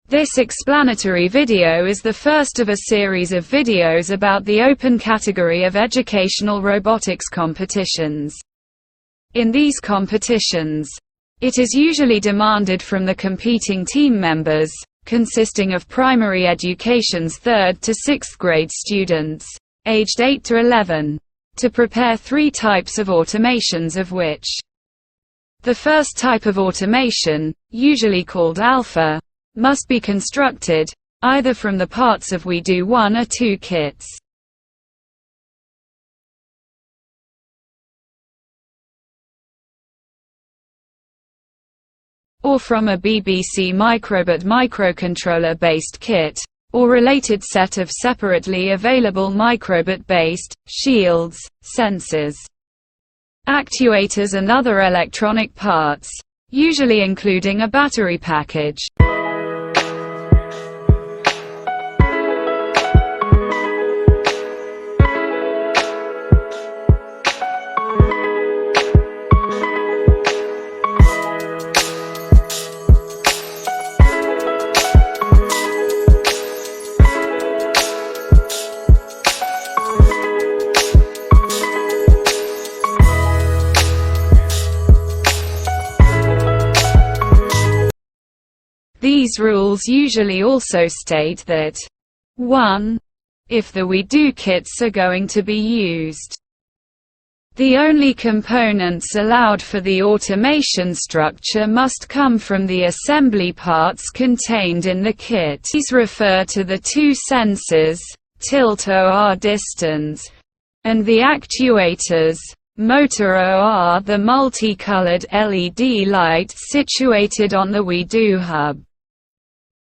This explanatory video is the first of a series of videos about the open category of educational robotics competitions. In these competitions, it is usually demanded from the competing team members, consisting of primary education's 3rd to 6th grade students, aged 8 to 11, to prepare 3 types of automations, of which the first type of automation, usually called alpha, must be constructed, either from the parts of WeDo 1 or 2 kits, or from a BBC Microbit microcontroller-based kit, or related set of separately available microbit-based shields, sensors, actuators and other electronic parts, usually including a battery package. These rules usually also state that 1. If the WeDo kits are going to be used, the only components allowed for the automation structure must come from the assembly parts contained in the kit. These refer to the 2 sensors, tilt-or distance, and the actuators, motor or the multicolored LED light situated on the WeDo hub.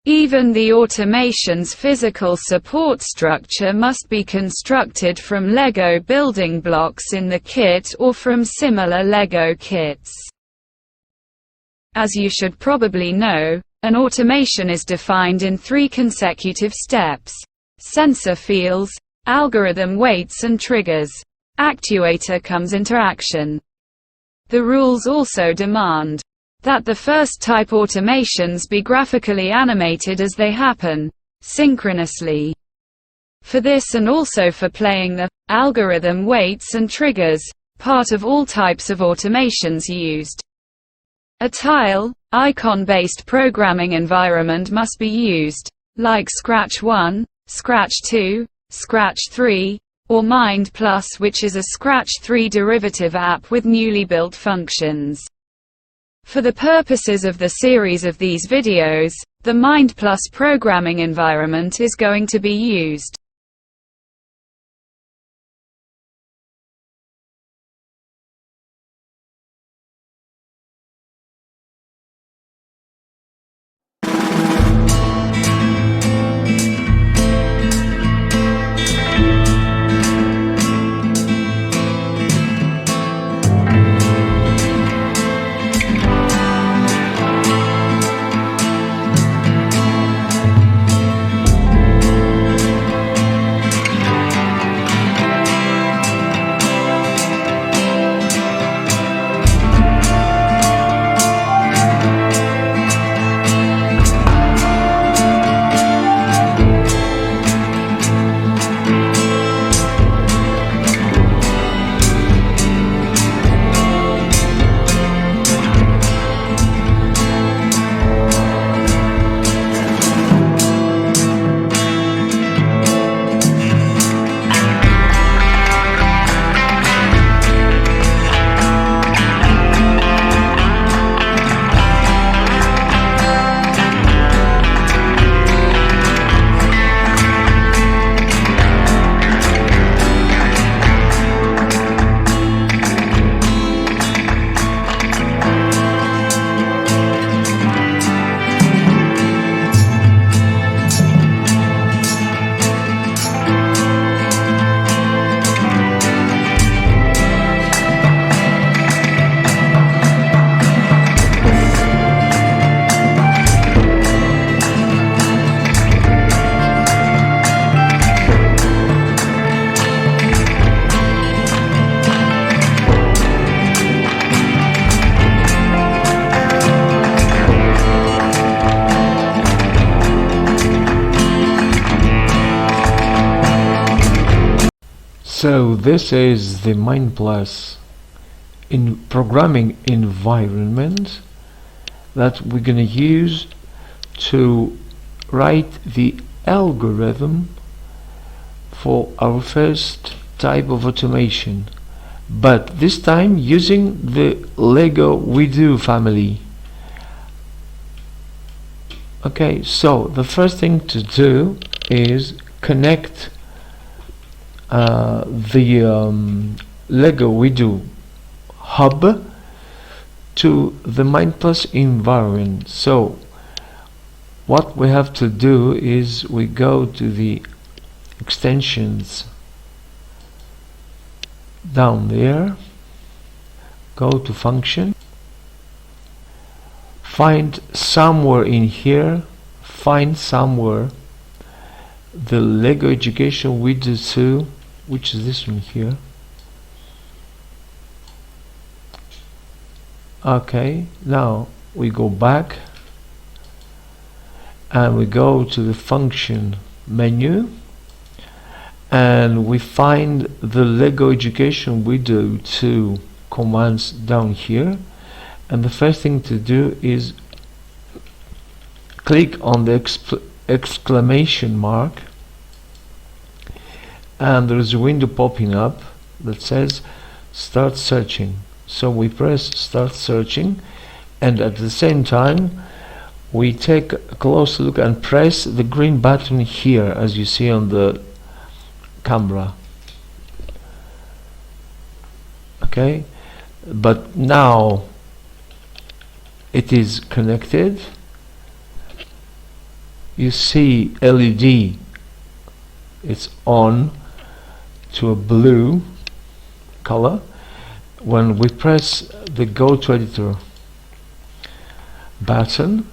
Even the automation's physical support structure must be constructed from Lego building blocks in the kit or from similar Lego kits. As you should probably know, an automation is defined in 3 consecutive steps: sensor fields, algorithm weights and triggers. Actuator comes into action. The rules also demand that the first type automations be graphically animated as they happen, synchronously. For this and also for playing the algorithm weights and triggers, part of all types of automations used, a tile, icon-based programming environment must be used, like Scratch 1, Scratch 2, Scratch 3, or Mind+, which is a Scratch 3 derivative app with newly built functions. For the purposes of the series of these videos, the Mind+ programming environment is going to be used. So this is the MindPlus in programming environment that we're going to use to write the algorithm for our first type of automation, but this time using the Lego WeDo family. Okay, so the first thing to do is connect the Lego WeDo hub to the MindPlus environment. So what we have to do is we go to the extensions down there, go to function, find somewhere in here, find somewhere the Lego Education WeDo 2, which is this one here. Okay, now we go back and we go to the function menu and we find the Lego Education WeDo 2 commands down here, and the first thing to do is click on the exclamation mark, and there is a window popping up that says start searching. So we press start searching, and at the same time we take a close look and press the green button here, as you see on the camera. Okay, but now it is connected. You see LED, it's on to a blue color when we press the go to editor button,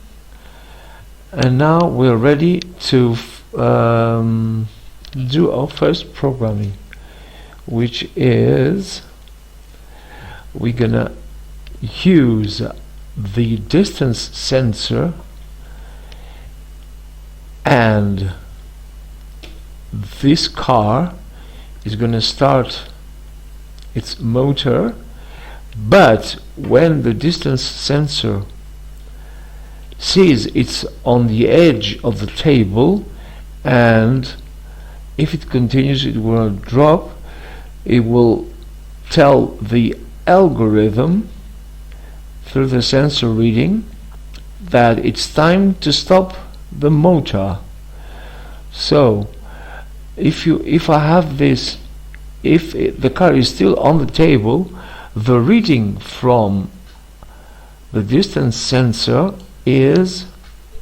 and now we're ready to do our first programming, which is we're gonna use the distance sensor and this car is gonna start its motor, but when the distance sensor sees it's on the edge of the table, and if it continues it will drop, it will tell the algorithm through the sensor reading that it's time to stop the motor. So if I have this, if the car is still on the table, the reading from the distance sensor is,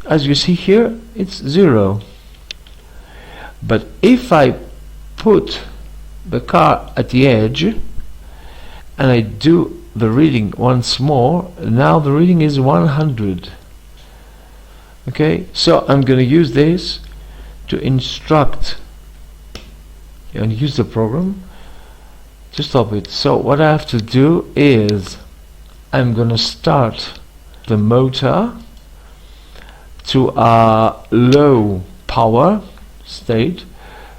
as you see here, it's 0. But if I put the car at the edge and I do the reading once more, now the reading is 100. Okay, so I'm going to use this to instruct and use the program to stop it. So what I have to do is I'm going to start the motor to a low power state.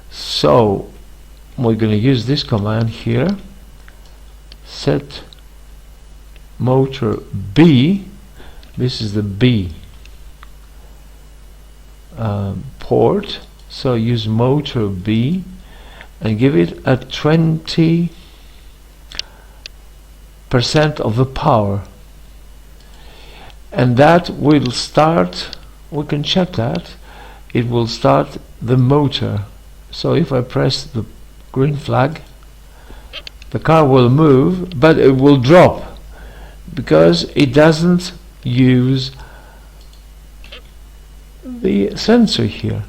So we're going to use this command here, set motor B. This is the B port, so use motor B and give it a 20% of the power, and that will start, we can check that it will start the motor. So if I press the green flag, the car will move, but it will drop because it doesn't use the sensor here.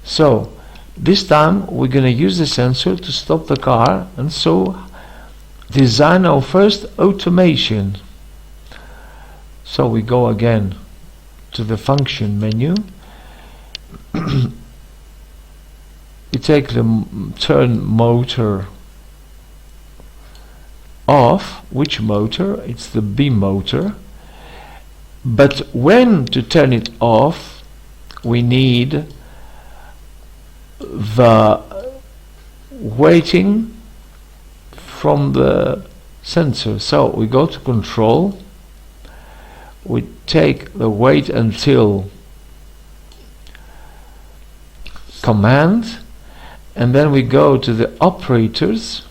So this time we're going to use the sensor to stop the car, and so design our first automation. So we go again to the function menu. You take the turn motor off. Which motor? It's the B motor. But when to turn it off, we need the waiting from the sensor. So we go to control, we take the wait until command, and then we go to the operators.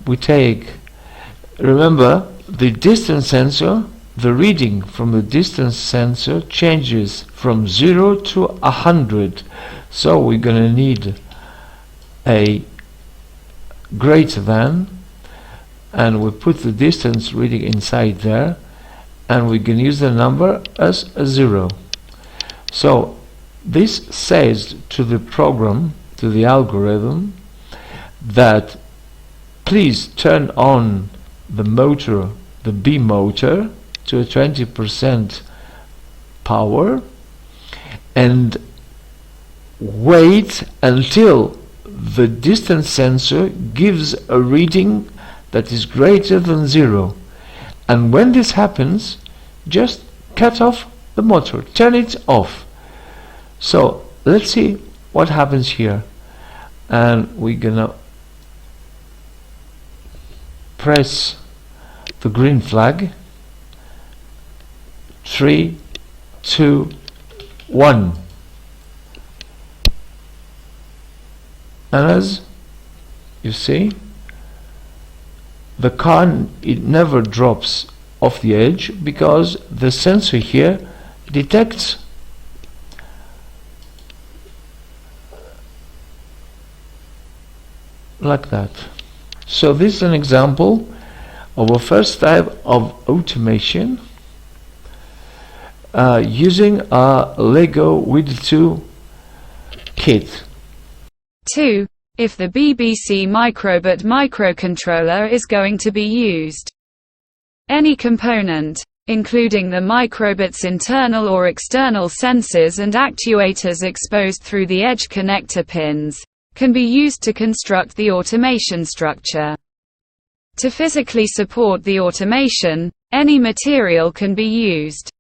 We take, remember, the distance sensor, the reading from the distance sensor changes from 0 to 100, so we're gonna need a greater than, and we put the distance reading inside there, and we can use the number as a 0. So this says to the program, to the algorithm, that please turn on the motor, the B motor, to a 20% power, and wait until the distance sensor gives a reading that is greater than 0. And when this happens, just cut off the motor, turn it off. So let's see what happens here, and we're gonna press the green flag. 3, 2, 1, and as you see, the car, it never drops off the edge because the sensor here detects like that. So this is an example of a first type of automation using a Lego WeDo kit. 2. If the BBC Microbit microcontroller is going to be used. Any component, including the microbit's internal or external sensors and actuators exposed through the edge connector pins, can be used to construct the automation structure. To physically support the automation, any material can be used.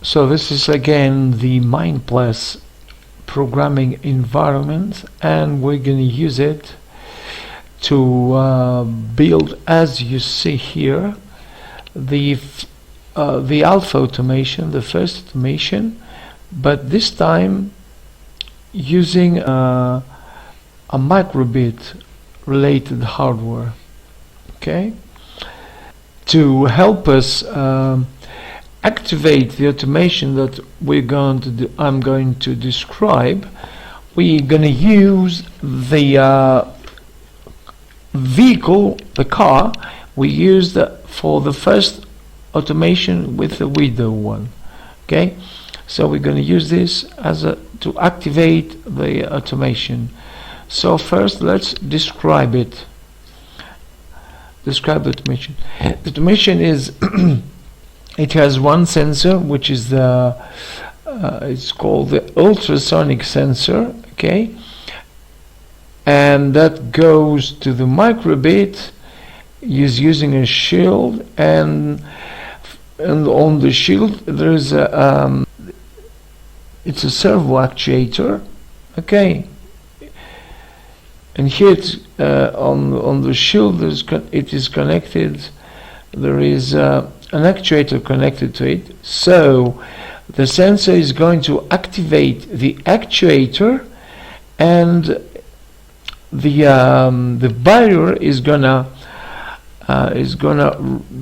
So this is again the MindPlus programming environment, and we're going to use it to build, as you see here, the alpha automation, the first automation, but this time using a microbit related hardware, okay, to help us activate the automation that I'm going to describe, we're going to use the vehicle, the car we used for the first automation with the WeDo one. Okay, so we're going to use this as to activate the automation. So first let's describe it. Describe the automation. The automation is it has one sensor, which is the it's called the ultrasonic sensor. Okay, and that goes to the microbit using a shield, and on the shield there is a it's a servo actuator. Okay, and here it's, on the shield it is connected, there is an actuator connected to it, so the sensor is going to activate the actuator, and the barrier is gonna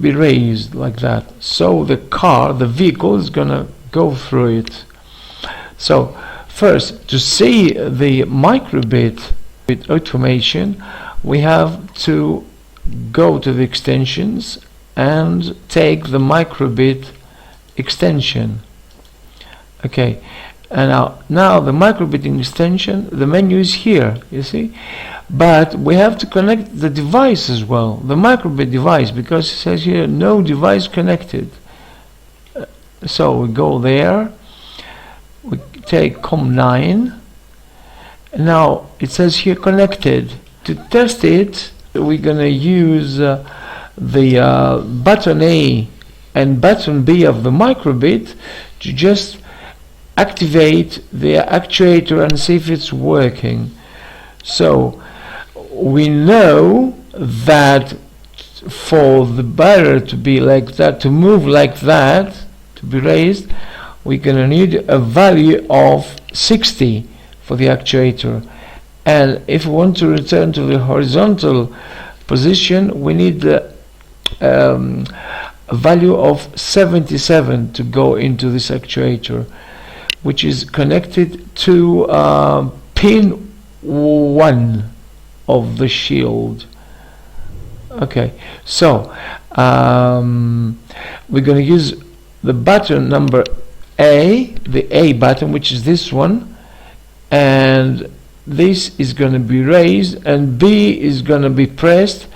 be raised like that, so the vehicle is gonna go through it. So first, to see the microbit with automation, we have to go to the extensions and take the microbit extension. Okay, and now the microbit extension, the menu is here, you see, but we have to connect the device as well, the microbit device, because it says here no device connected. So we go there, we take COM9, now it says here connected. To test it, we're gonna use the button A and button B of the microbit to just activate the actuator and see if it's working. So we know that for the barrier to be like that, to move like that, to be raised, we're going to need a value of 60 for the actuator, and if we want to return to the horizontal position, we need a value of 77 to go into this actuator, which is connected to pin 1 of the shield. Okay, so we're going to use the button number A, the A button, which is this one, and this is going to be raised, and B is going to be pressed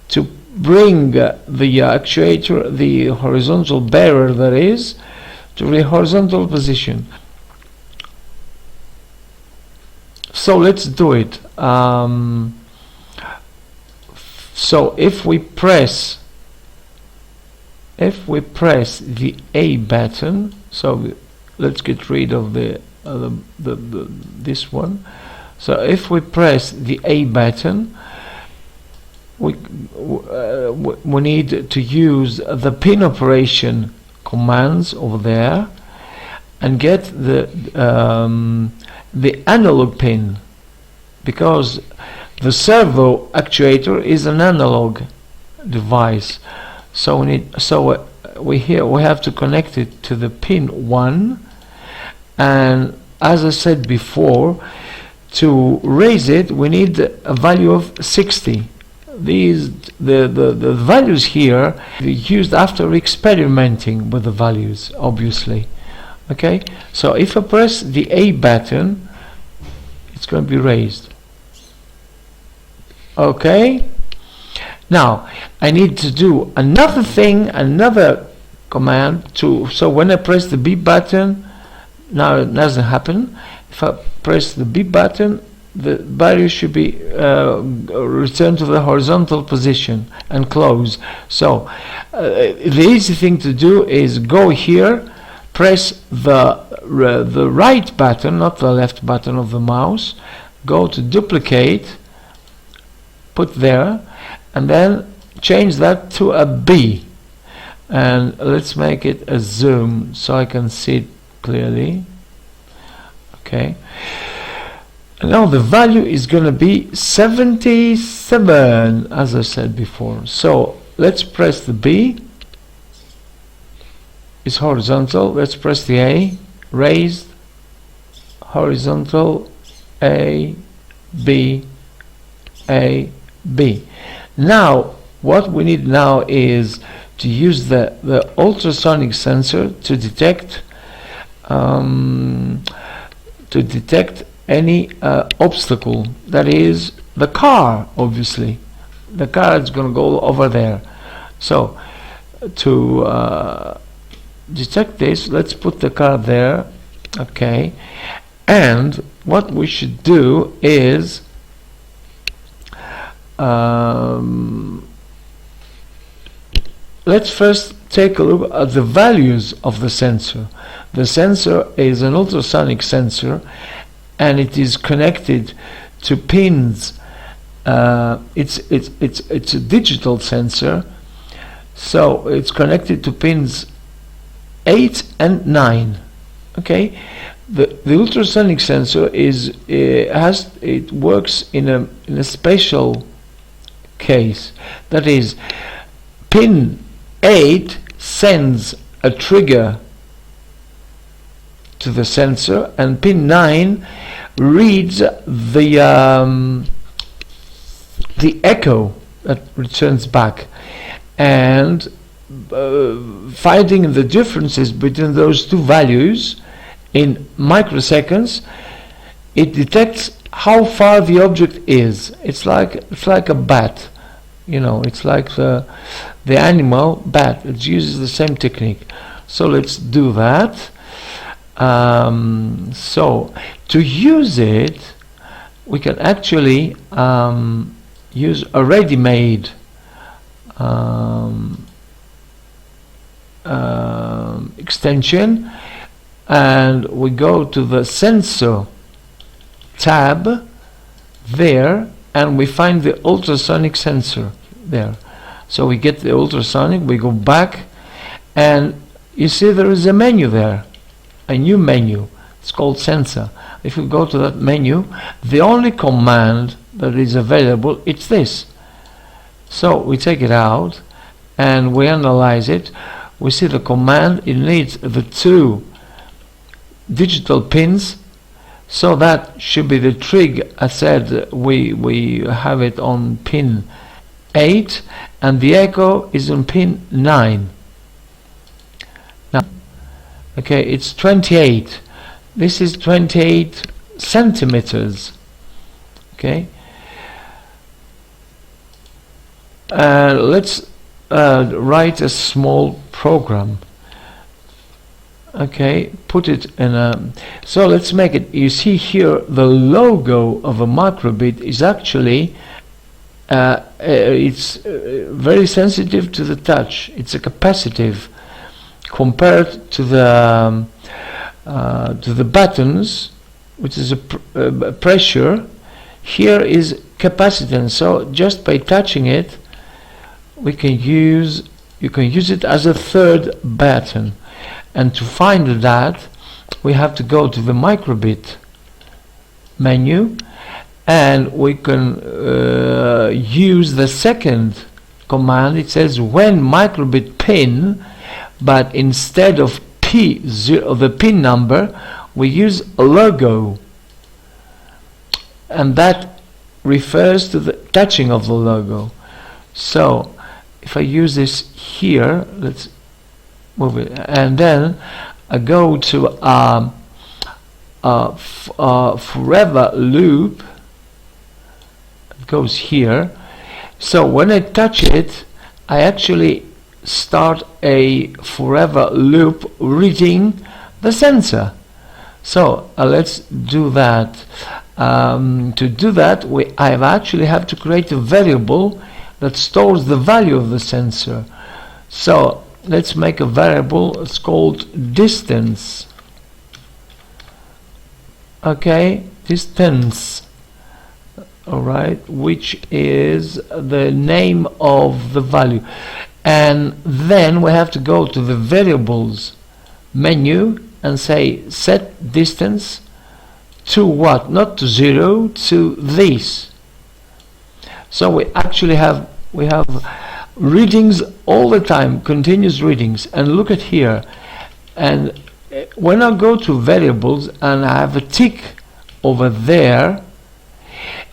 to bring the actuator, the horizontal barrier that is, to the horizontal position. So let's do it. So if we press the A button, so let's get rid of this one. So if we press the A button, we need to use the pin operation commands over there and get the analog pin, because the servo actuator is an analog device. So we have to connect it to the pin 1, and as I said before, to raise it we need a value of 60. The values here we used after experimenting with the values, obviously. Okay, so if I press the A button, it's going to be raised. Okay, now I need to do another thing, another command so when I press the B button, now it doesn't happen. If I press the B button, the barrier should be returned to the horizontal position and close. So the easy thing to do is go here, press the right button, not the left button of the mouse, go to duplicate, put there, and then change that to a B, and let's make it a zoom so I can see it clearly. Okay, and now the value is going to be 77, as I said before. So let's press the B. is horizontal. Let's press the A, raised, horizontal, A, B, A, B. Now what we need now is to use the ultrasonic sensor to detect any obstacle, that is the car. Obviously the car is going to go over there. So to detect this, let's put the car there. Okay, and what we should do is let's first take a look at the values of the sensor. The sensor is an ultrasonic sensor, and it is connected to pins. It's a digital sensor, so it's connected to pins 8 and 9. Okay, the ultrasonic sensor it works in a special case. That is, pin 8 sends a trigger to the sensor, and pin 9 reads the echo that returns back, and finding the differences between those two values in microseconds, it detects how far the object is. It's like a bat, you know, it's like the animal bat. It uses the same technique. So let's do that. So to use it, we can actually use a ready-made extension, and we go to the sensor tab there, and we find the ultrasonic sensor there. So we get the ultrasonic, we go back, and you see there is a menu there, a new menu. It's called sensor. If we go to that menu, the only command that is available, it's this. So we take it out and we analyze it. We see the command, it needs the 2 digital pins, so that should be the trig. I said we have it on pin 8, and the echo is on pin 9. Now, okay, it's 28. This is 28 centimeters. Okay, let's write a small program. Okay, put it in a, so let's make it. You see here the logo of a microbit is actually it's very sensitive to the touch. It's a capacitive compared to the buttons, which is a pressure. Here is capacitance. So just by touching it, you can use it as a third button. And to find that, we have to go to the microbit menu, and we can use the second command. It says when microbit pin, but instead of P0, the pin number, we use a logo, and that refers to the touching of the logo. So if I use this here, let's move it, and then I go to forever loop. It goes here. So when I touch it, I actually start a forever loop reading the sensor. So let's do that. To do that, I actually have to create a variable that stores the value of the sensor. So let's make a variable. It's called distance. Okay, distance. Alright, which is the name of the value. And then we have to go to the variables menu and say set distance to what? Not to 0, to this. So we actually have readings all the time, continuous readings. And look at here, And when I go to variables and I have a tick over there,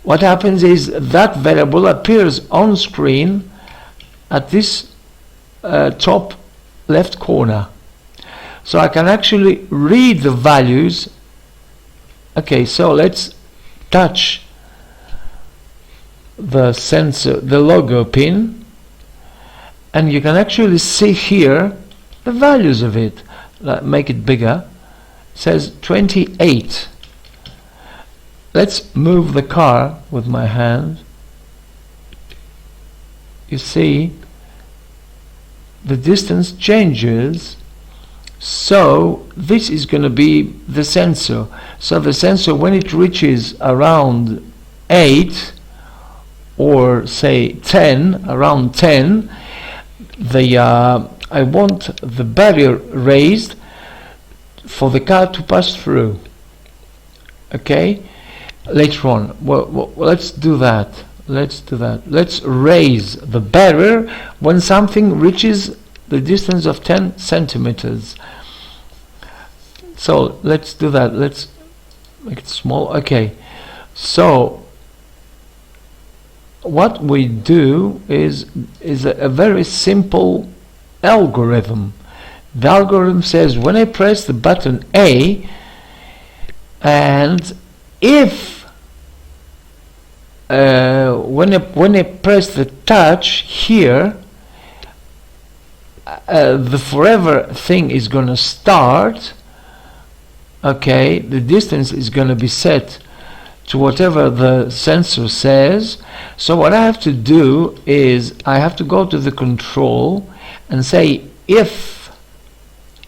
what happens is that variable appears on screen at this top left corner. So I can actually read the values. Okay, so let's touch the sensor, the logo pin, and you can actually see here the values of it. Make it bigger. It says 28. Let's move the car with my hand. You see the distance changes. So this is going to be the sensor. So the sensor, when it reaches around 8 or say 10, around 10, I want the barrier raised for the car to pass through. Okay, later on. Well, let's do that. Let's raise the barrier when something reaches the distance of 10 centimeters. So let's do that. Let's make it small. Okay, so what we do is a very simple algorithm. The algorithm says when I press the button A, and if when I press the touch here, the forever thing is going to start. Okay, the distance is going to be set to whatever the sensor says. So what I have to do is I have to go to the control and say if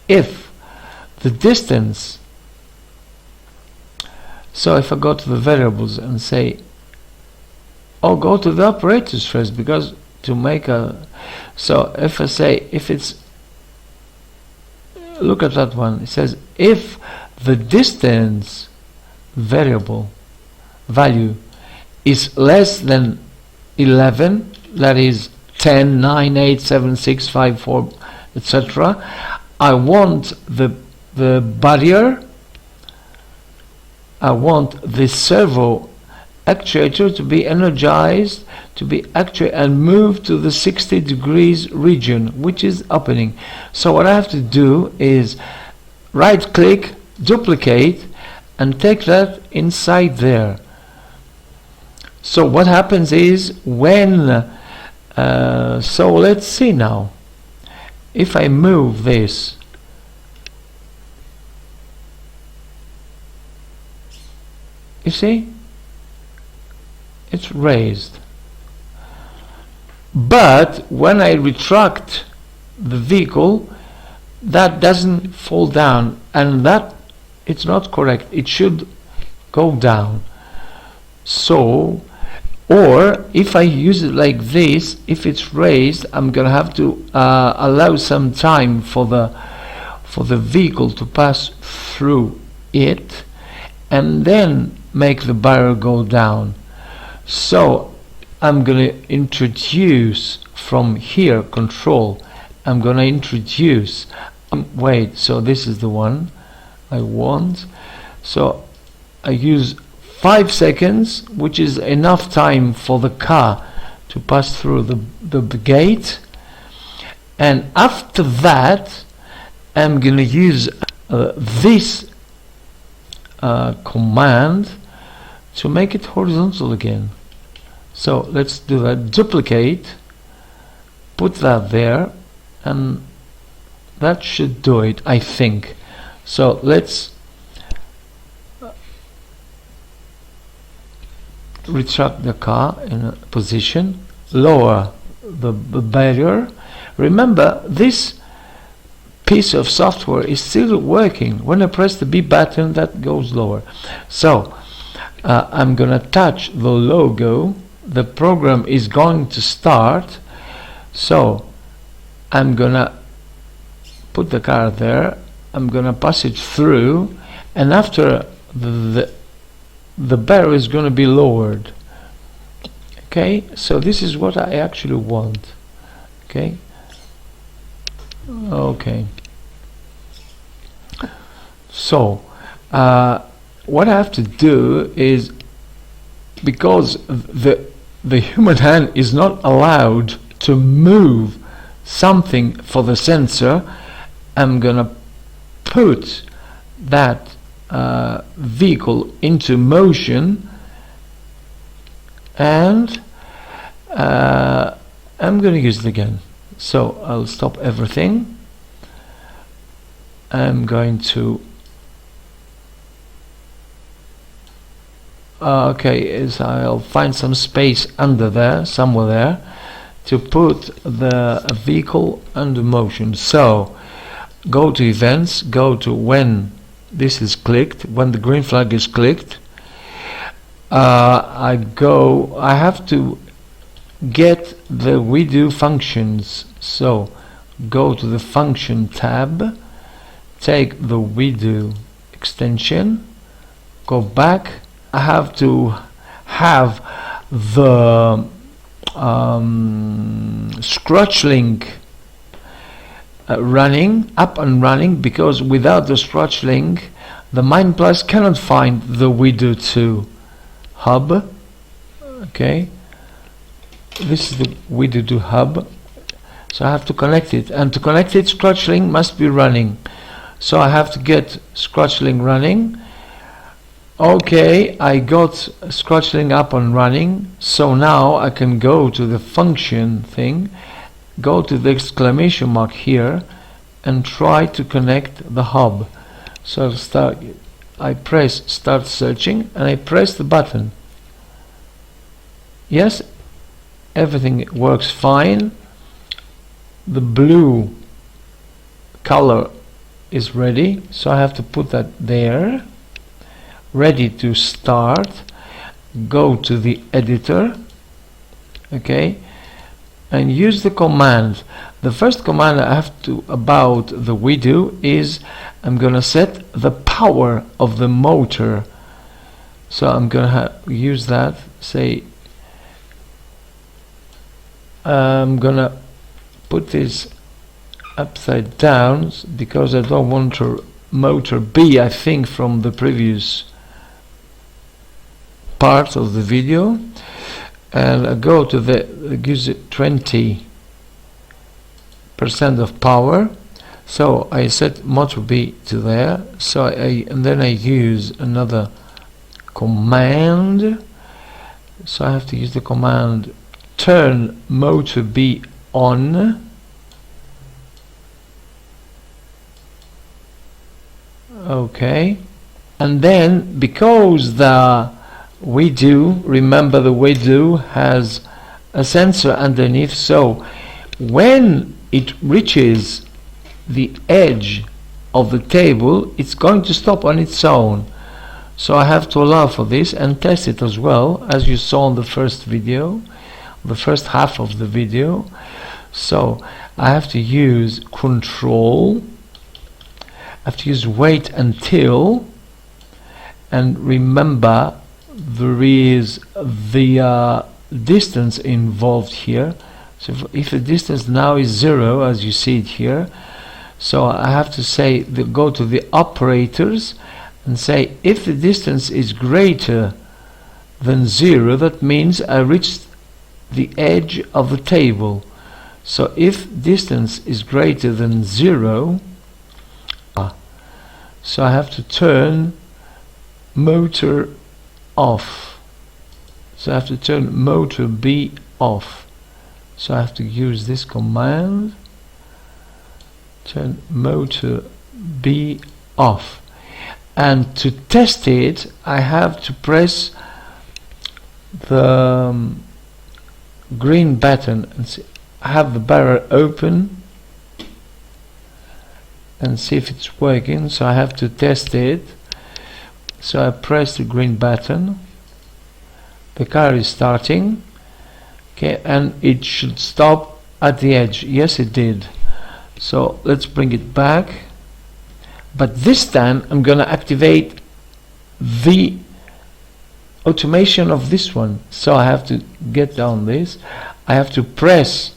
the distance, so if I go to the variables and say, go to the operators first, because to make a, so if I say, if it's, look at that one, it says if the distance variable value is less than 11, that is 10, 9, 8, 7, 6, 5, 4, etc. I want the barrier, I want the servo actuator to be energized, to be actuated and move to the 60 degrees region, which is opening. So what I have to do is right click, duplicate, and take that inside there. So what happens is when so let's see now, if I move this, you see it's raised, but when I retract the vehicle, that doesn't fall down, and that it's not correct. It should go down. So, or if I use it like this, if it's raised, I'm gonna have to allow some time for the vehicle to pass through it, and then make the barrier go down. So I'm gonna introduce from here control. I'm gonna introduce. Wait. So this is the one I want. So I use 5 seconds, which is enough time for the car to pass through the gate, and after that I'm gonna use this command to make it horizontal again. So let's do that. Duplicate, put that there, and that should do it, I think. So let's retract the car in a position, lower the barrier. Remember, this piece of software is still working. When I press the B button, that goes lower. So I'm gonna touch the logo. The program is going to start. So I'm gonna put the car there, I'm gonna pass it through, and after the barrier is going to be lowered. Okay, so this is what I actually want. Okay, So what I have to do is, because the human hand is not allowed to move something for the sensor, I'm gonna put that vehicle into motion, and I'm gonna use it again. So I'll stop everything. I'm going to I'll find some space under there, somewhere there, to put the vehicle under motion. So go to events, go to when this is clicked, when the green flag is clicked. I have to get the WeDo functions. So go to the function tab, take the WeDo extension, go back. I have to have the scratch link running, up and running, because without the scratch link the Mind Plus cannot find the WeDo 2 hub. Okay, this is the WeDo 2 hub, so I have to connect it, and to connect it, scratch link must be running. So I have to get scratch link running. Okay, I got scratch link up and running. So now I can go to the function thing, go to the exclamation mark here, and try to connect the hub. So I press start searching, and I press the button. Yes, everything works fine. The blue color is ready, so I have to put that there, ready to start. Go to the editor, okay, and use the command. The first command I have to about the WeDo is I'm gonna set the power of the motor. So I'm gonna use that, say I'm gonna put this upside down because I don't want motor B, I think, from the previous part of the video, and I go to the gives it 20% of power. So I set motor B to there. So and then I use another command. So I have to use the command turn motor B on. Okay, and then because the WeDo, remember the WeDo has a sensor underneath, so when it reaches the edge of the table, it's going to stop on its own. So I have to allow for this and test it as well, as you saw in the first video, the first half of the video. So I have to use control, I have to use wait until, and remember there is the distance involved here. So if the distance now is 0, as you see it here, so I have to say go to the operators and say if the distance is greater than 0, that means I reached the edge of the table. So if distance is greater than 0, so I have to turn motor off. So I have to turn motor B off. So I have to use this command, turn motor B off. And to test it, I have to press the green button and see, have the barrel open and see if it's working. So I have to test it. So I press the green button, the car is starting, okay, and it should stop at the edge. Yes, it did. So let's bring it back, but this time I'm gonna activate the automation of this one. So I have to get down this, I have to press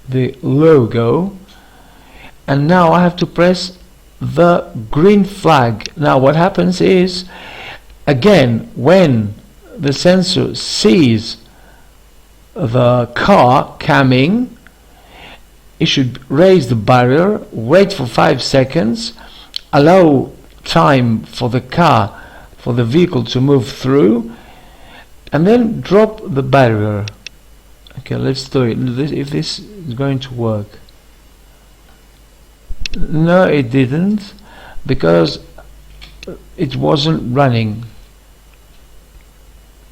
the logo, and now I have to press the green flag. Now what happens is, again, when the sensor sees the car coming, it should raise the barrier, wait for 5 seconds, allow time for the car, for the vehicle to move through, and then drop the barrier. Okay, let's do it. If this is going to work. No, it didn't, because it wasn't running.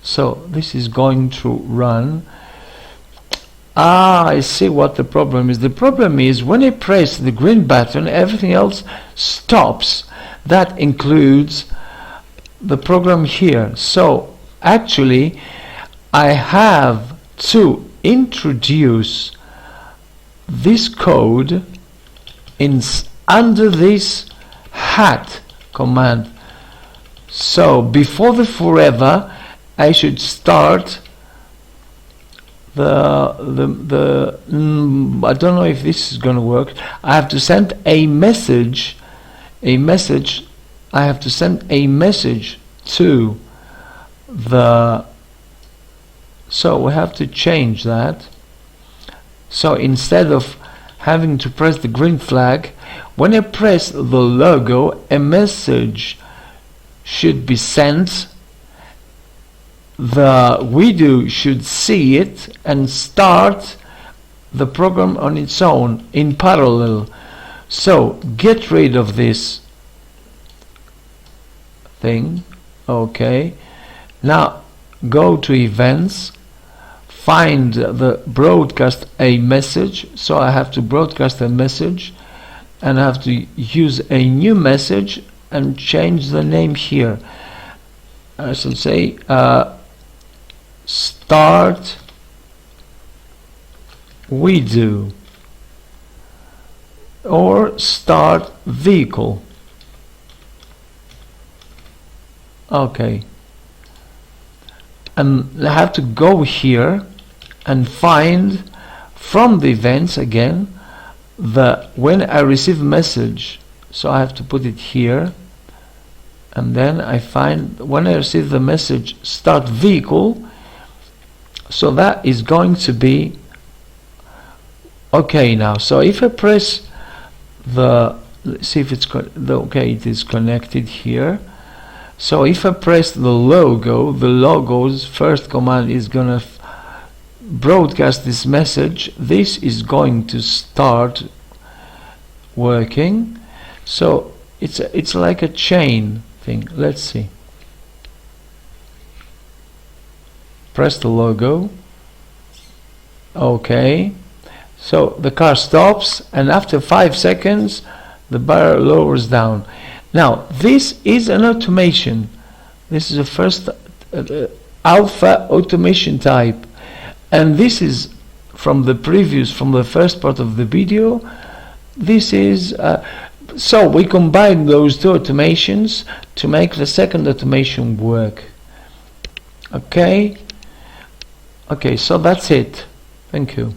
So this is going to run. I see what the problem is. The problem is when I press the green button, everything else stops. That includes the program here. So actually I have to introduce this code under this hat command. So before the forever, I should start I don't know if this is going to work. I have to send a message. I have to send a message to the. So we have to change that. So instead of having to press the green flag, when I press the logo, a message should be sent. The WeDo should see it and start the program on its own in parallel. So get rid of this thing. Okay, now go to events, find the broadcast a message. So I have to broadcast a message, and I have to use a new message and change the name here. I should say start WeDo or start vehicle. Okay, and I have to go here and find from the events again the when I receive message. So I have to put it here, and then I find when I receive the message start vehicle. So that is going to be okay now. So if I press the, let's see if it's okay, it is connected here. So if I press the logo, the logo's first command is gonna broadcast this message. This is going to start working. So it's like a chain thing. Let's see. Press the logo. Okay, so the car stops, and after 5 seconds the barrier lowers down. Now this is an automation. This is a first alpha automation type, and this is from the first part of the video. This is so we combine those two automations to make the second automation work. Okay, so that's it. Thank you.